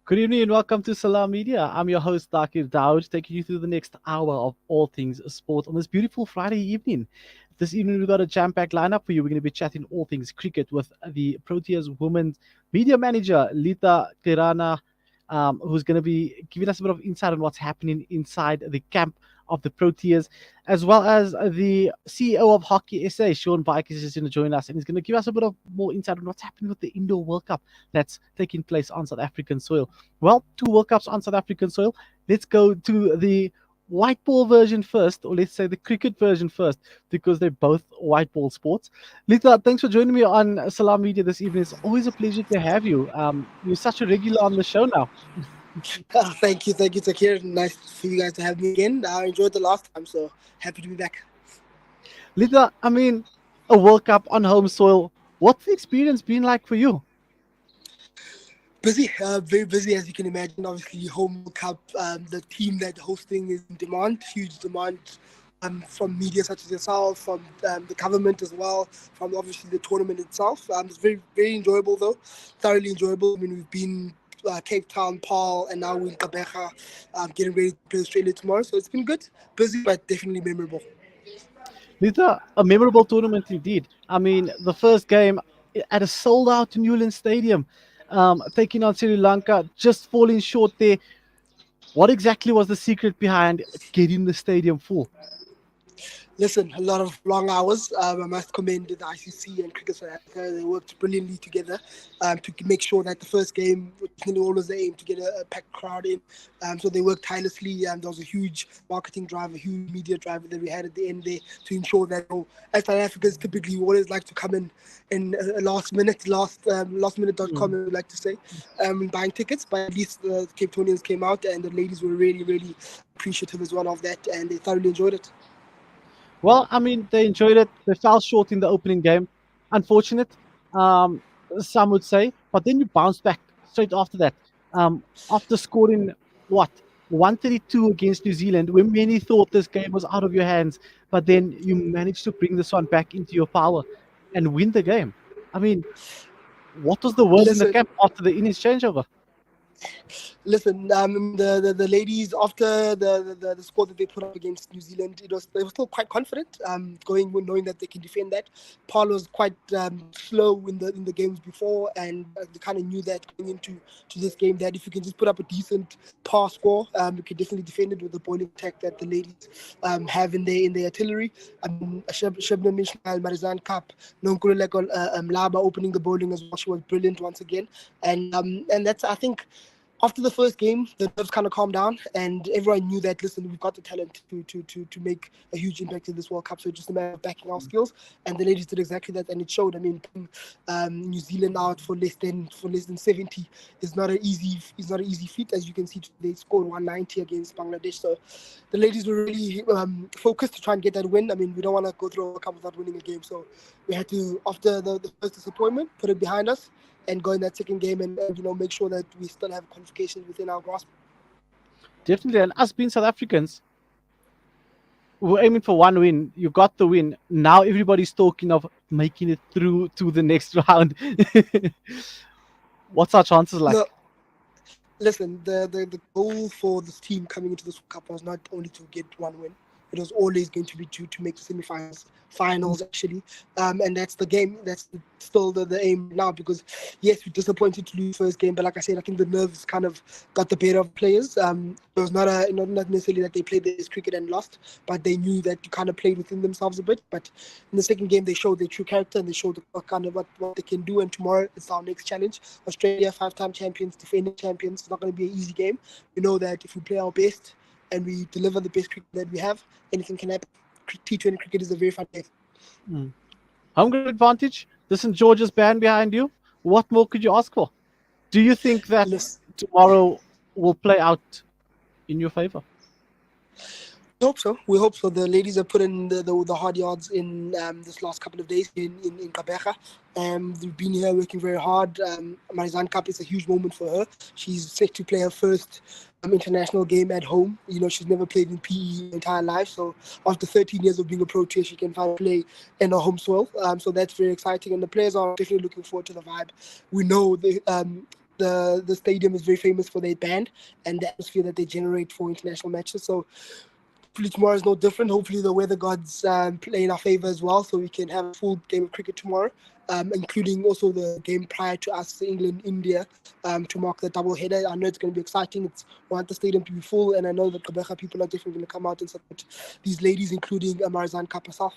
Good evening and welcome to Salam Media. I'm your host, Dakir Daud, taking you through the next hour of all things sport on this beautiful Friday evening. This evening, we've got a jam packed lineup for you. We're going to be chatting all things cricket with the Proteas Women media manager, Lita Gqirana, who's going to be giving us a bit of insight on what's happening inside the camp of the Proteas, as well as the CEO of Hockey SA, Sean Bike, is just going to join us and he's going to give us a bit of more insight on what's happening with the Indoor World Cup that's taking place on South African soil. Well, two World Cups on South African soil. Let's go to the white ball version first, or let's say the cricket version first, because they're both white ball sports. Lita, thanks for joining me on Salam Media this evening. It's always a pleasure to have you. You're such a regular on the show now. Thank you, Takir. Nice for you guys to have me again. I enjoyed the last time, so happy to be back. Lita, I mean, a World Cup on home soil. What's the experience been like for you? Busy, very busy as you can imagine. Obviously, home World Cup, the team that hosting is in demand, huge demand from media such as yourself, from the government as well, from obviously the tournament itself. It's very, very enjoyable though, thoroughly enjoyable. I mean, we've been Cape Town, Paul, and now we're in Gqirana, getting ready to play Australia tomorrow. So it's been good, busy, but definitely memorable. Lita, a memorable tournament indeed. I mean, the first game at a sold out Newland Stadium, taking on Sri Lanka, just falling short there. What exactly was the secret behind getting the stadium full? Listen, a lot of long hours. I must commend the ICC and Cricket South Africa. They worked brilliantly together to make sure that the first game, which is always the aim, to get a packed crowd in. So they worked tirelessly. There was a huge marketing drive, a huge media drive that we had at the end there to ensure that, as South Africans typically we always like to come in last minute, lastminute.com, we like to say, buying tickets. But at least the Cape Townians came out and the ladies were really, really appreciative as well of that, and they thoroughly enjoyed it. Well, I mean, they enjoyed it. They fell short in the opening game. Unfortunate, um, some would say. But then you bounced back straight after that. After scoring, what, 132 against New Zealand, when many thought this game was out of your hands. But then you managed to bring this one back into your power and win the game. I mean, what was the word in the Listen, camp after the innings changeover? Listen, the ladies after the score that they put up against New Zealand, they were still quite confident, going knowing that they can defend that. Paul was quite slow in the games before, and they kind of knew that going into this game that if you can just put up a decent par score, you can definitely defend it with the bowling attack that the ladies have in their artillery. Shabnam Ismail, Marizan Kap, Nonkululeko Laba opening the bowling as well. She was brilliant once again, and that's, I think, after the first game, the nerves kind of calmed down, and everyone knew that, listen, we've got the talent to make a huge impact in this World Cup. So it's just a matter of backing our skills, and the ladies did exactly that, and it showed. I mean, New Zealand out for less than 70 is not an easy feat, as you can see. They scored 190 against Bangladesh, so the ladies were really focused to try and get that win. I mean, we don't want to go through a World Cup without winning a game, so we had to, after the first disappointment, put it behind us and go in that second game and make sure that we still have qualifications within our grasp. Definitely. And us being South Africans, we're aiming for one win. You got the win. Now everybody's talking of making it through to the next round. What's our chances like? No, listen, the goal for this team coming into this World Cup was not only to get one win. It was always going to be to make the semi-finals, finals actually, and that's the game. That's still the aim now, because yes, we're disappointed to lose first game, but like I said, I think the nerves kind of got the better of players. It was not necessarily that they played this cricket and lost, but they knew that you kind of played within themselves a bit. But in the second game, they showed their true character and they showed kind of what they can do. And tomorrow it's our next challenge. Australia, five-time champions, defending champions. It's not going to be an easy game. We know that if we play our best and we deliver the best cricket that we have, anything can happen. T20 cricket is a very fun game. Mm. Home ground advantage. The St. George's band behind you. What more could you ask for? Do you think that Listen, tomorrow will play out in your favor? we hope so. We hope so. The ladies have put in the hard yards in this last couple of days in Gqirana. They've been here working very hard. Marizan Cup is a huge moment for her. She's set to play her first international game at home. She's never played in PE her entire life. So after 13 years of being a Protea, she can finally play in her home soil. So that's very exciting. And the players are definitely looking forward to the vibe. We know the the stadium is very famous for their band and the atmosphere that they generate for international matches. So hopefully tomorrow is no different. Hopefully the weather gods play in our favor as well, so we can have a full game of cricket tomorrow, including also the game prior to us, England India, to mark the double header. I know it's going to be exciting. It's I want the stadium to be full, and I know that Gqirana people are definitely going to come out and support these ladies, including Marizan Kapasaf.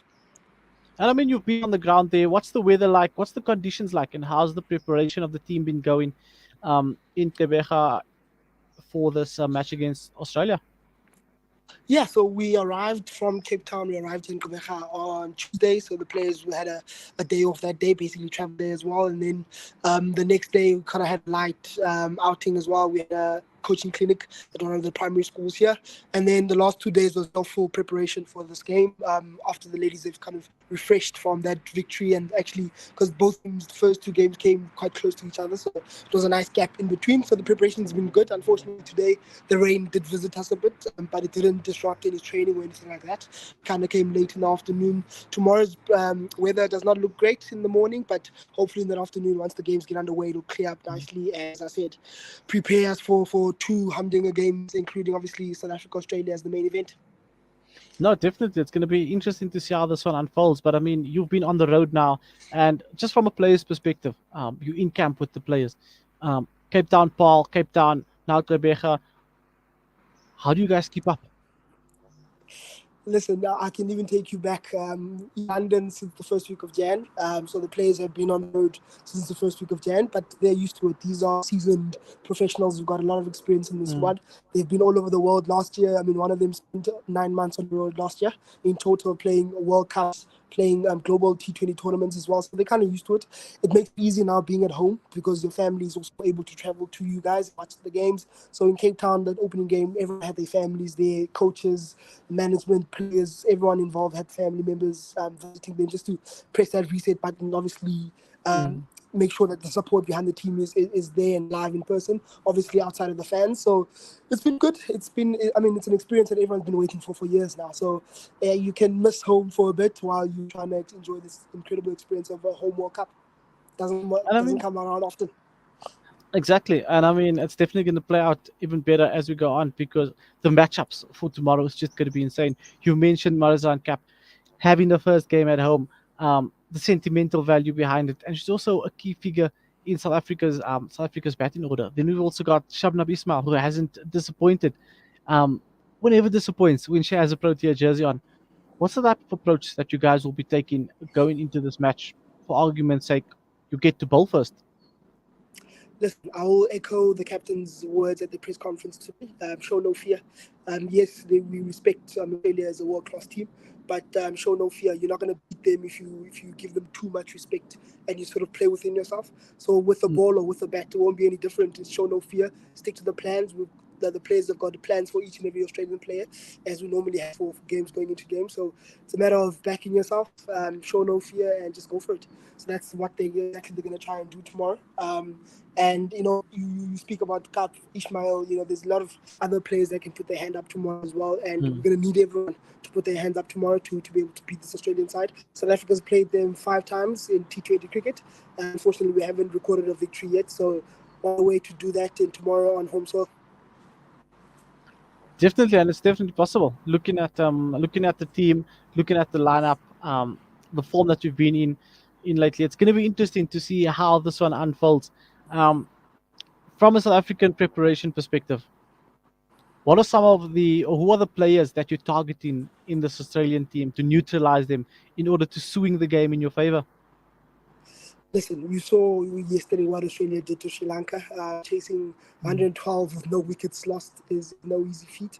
And I mean, you've been on the ground there. What's the weather like? What's the conditions like? And how's the preparation of the team been going in Gqirana for this match against Australia? Yeah, so we arrived from Cape Town. We arrived in Gqirana on Tuesday. So the players we had a day off that day, basically traveled there as well. And then the next day we kind of had light outing as well. We had a coaching clinic at one of the primary schools here. And then the last 2 days was no full preparation for this game. After the ladies have kind of refreshed from that victory, and actually because both teams, the first two games came quite close to each other, so it was a nice gap in between. So the preparation's been good. Unfortunately today the rain did visit us a bit, but it didn't disrupt any training or anything like that. Kind of came late in the afternoon. Tomorrow's weather does not look great in the morning, but hopefully in the afternoon, once the games get underway, it'll clear up nicely. As I said, prepare us for two humdinger games, including obviously South Africa, Australia as the main event. No, definitely. It's going to be interesting to see how this one unfolds. But I mean, you've been on the road now, and just from a player's perspective, you're in camp with the players. Cape Town, Paul, Cape Town, now Gqirana. How do you guys keep up? Listen, I can even take you back London since the first week of Jan. So the players have been on the road since the first week of Jan, but they're used to it. These are seasoned professionals who've got a lot of experience in this squad. They've been all over the world last year. I mean, one of them spent 9 months on the road last year in total, playing World Cups, playing global T20 tournaments as well. So they're kind of used to it. It makes it easy now being at home because your family is also able to travel to you guys, watch the games. So in Cape Town, that opening game, everyone had their families there, coaches, management, players, everyone involved had family members visiting them just to press that reset button. Obviously, make sure that the support behind the team is there and live in person, obviously outside of the fans. So it's been good. I mean, it's an experience that everyone's been waiting for years now. So you can miss home for a bit while you're trying to enjoy this incredible experience of a home World Cup. And I Doesn't mean, come around often. exactly. And I mean, it's definitely going to play out even better as we go on because the matchups for tomorrow is just going to be insane. You mentioned Marizan Cap having the first game at home, the sentimental value behind it, and she's also a key figure in South Africa's batting order. Then we've also got Shabnab Ismail, who hasn't disappointed, whenever disappoints when she has a Protea jersey on. What's the type of approach that you guys will be taking going into this match? For argument's sake, you get to bowl first. Listen, I will echo the captain's words at the press conference today. Show no fear. Yes, we respect Australia as a world-class team, but show no fear. You're not going to beat them if you give them too much respect and you sort of play within yourself. So with the ball or with the bat, it won't be any different. It's show no fear. Stick to the plans. The players have got the plans for each and every Australian player, as we normally have for games going into games. So it's a matter of backing yourself, show no fear, and just go for it. So that's what they're going to try and do tomorrow. And you speak about Kap Ishmael. There's a lot of other players that can put their hand up tomorrow as well, and we're going to need everyone to put their hands up tomorrow to be able to beat this Australian side. South Africa's played them 5 times in T20 cricket, and unfortunately we haven't recorded a victory yet. So one way to do that in tomorrow on home soil. Definitely, and it's definitely possible. Looking at the team, looking at the lineup, the form that you've been in lately, it's going to be interesting to see how this one unfolds. Um, from a South African preparation perspective, what are some of or who are the players that you're targeting in this Australian team to neutralize them in order to swing the game in your favor? Listen, you saw yesterday what Australia did to Sri Lanka. Chasing 112 with no wickets lost is no easy feat.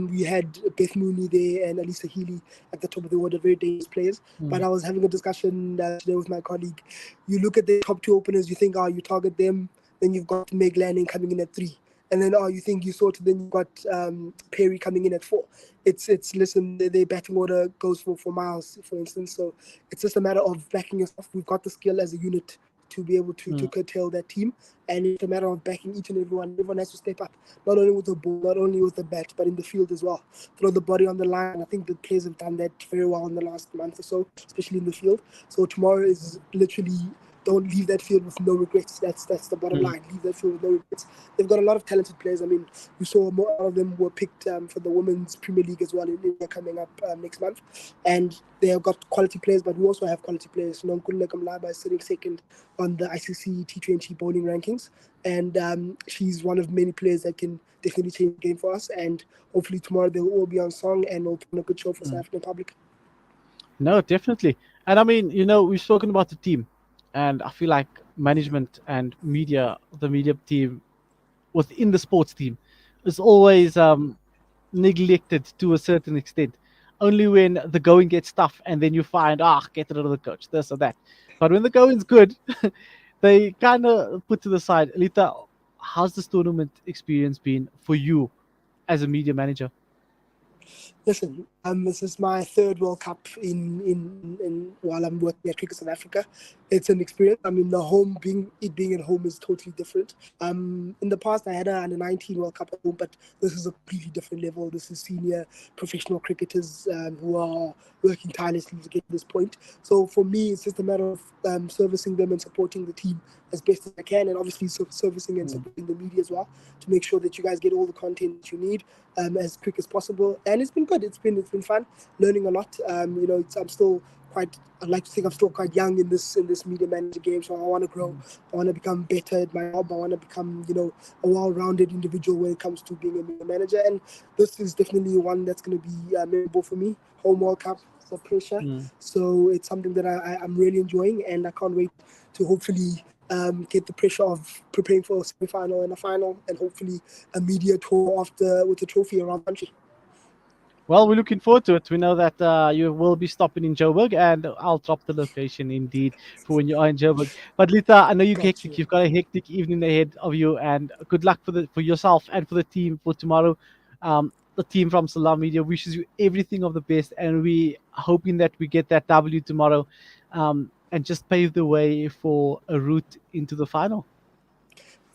We had Beth Mooney there and Alisa Healy at the top of the order, very dangerous players. But I was having a discussion today with my colleague. You look at the top 2 openers, you think, you target them. Then you've got Meg Lanning coming in at 3. And then, you think you sorted, then you've got Perry coming in at 4. Listen, their batting order goes for miles, for instance. So it's just a matter of backing yourself. We've got the skill as a unit to be able to curtail that team. And it's a matter of backing each and everyone. Everyone has to step up, not only with the ball, not only with the bat, but in the field as well. Throw the body on the line. I think the players have done that very well in the last month or so, especially in the field. So tomorrow is literally don't leave that field with no regrets. That's the bottom Mm. line. Leave that field with no regrets. They've got a lot of talented players. I mean, we saw a lot of them were picked for the Women's Premier League as well in India coming up next month, and they have got quality players. But we also have quality players. Nonkululeko Mlaba is sitting second on the ICC T20 bowling rankings, and she's one of many players that can definitely change the game for us. And hopefully tomorrow they'll all be on song and we'll put on a good show for South Mm. African public. No, definitely. And I mean, we've spoken about the team, and I feel like management and media, the media team within the sports team, is always neglected to a certain extent. Only when the going gets tough, and then you find, get rid of the coach, this or that. But when the going's good, they kind of put to the side. Lita, how's this tournament experience been for you as a media manager? Listen, this is my third World Cup in while I'm working at Cricket South Africa. It's an experience. I mean, the home being at home is totally different. In the past, I had a under 19 World Cup at home, but this is a completely different level. This is senior professional cricketers who are working tirelessly to get to this point. So for me, it's just a matter of servicing them and supporting the team as best as I can, and obviously servicing and Mm. supporting the media as well to make sure that you guys get all the content that you need as quick as possible. And it's been good. It's been fun, learning a lot. I'm still quite. I'd like to think I'm still quite young in this media manager game. So I want to grow. I want to become better at my job. I want to become a well-rounded individual when it comes to being a media manager. And this is definitely one that's going to be memorable for me. Home World Cup, the pressure. Mm. So it's something that I'm really enjoying, and I can't wait to hopefully get the pressure of preparing for a semi-final and a final, and hopefully a media tour after with a trophy around the country. Well, we're looking forward to it. We know that you will be stopping in Joburg, and I'll drop the location indeed for when you are in Joburg. But Lita, I know you're Got hectic. you. You've got a hectic evening ahead of you, and good luck for yourself and for the team for tomorrow. The team from Salam Media wishes you everything of the best, and we hoping that we get that W tomorrow, and just pave the way for a route into the final.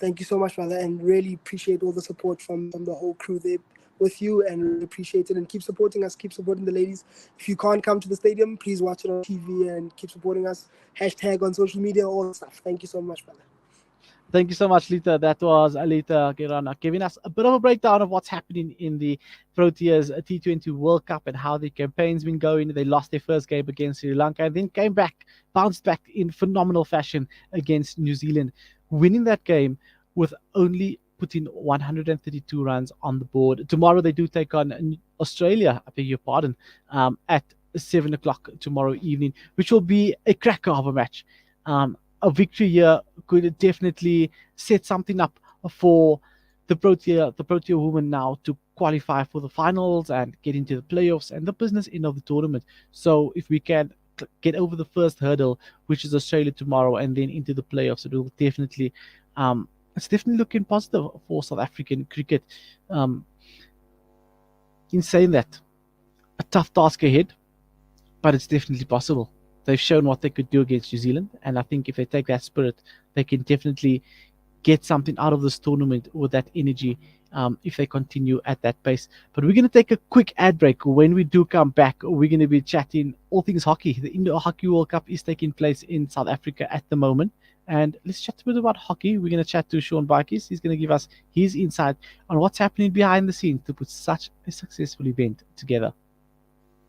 Thank you so much, brother, and really appreciate all the support from the whole crew there with you, and really appreciate it. And keep supporting us, keep supporting the ladies. If you can't come to the stadium, please watch it on TV and keep supporting us. Hashtag on social media, all the stuff. Thank you so much, brother. Thank you so much, Lita. That was Lita Gqirana giving us a bit of a breakdown of what's happening in the Proteas T20 World Cup and how the campaign's been going. They lost their first game against Sri Lanka and then came back, bounced back in phenomenal fashion against New Zealand, winning that game with only putting 132 runs on the board. Tomorrow they do take on Australia, I beg your pardon, at 7 o'clock tomorrow evening, which will be a cracker of a match. A victory here could definitely set something up for the Protea women now to qualify for the finals and get into the playoffs and the business end of the tournament. So if we can get over the first hurdle, which is Australia tomorrow, and then into the playoffs, it will definitely it's definitely looking positive for South African cricket. Um, in saying that, a tough task ahead, but it's definitely possible. They've shown what they could do against New Zealand, and I think if they take that spirit, they can definitely get something out of this tournament with that energy if they continue at that pace. But we're going to take a quick ad break. When we do come back, we're going to be chatting all things hockey. The Indoor Hockey World Cup is taking place in South Africa at the moment. And let's chat a bit about hockey. We're going to chat to Sean Barkis. He's going to give us his insight on what's happening behind the scenes to put such a successful event together.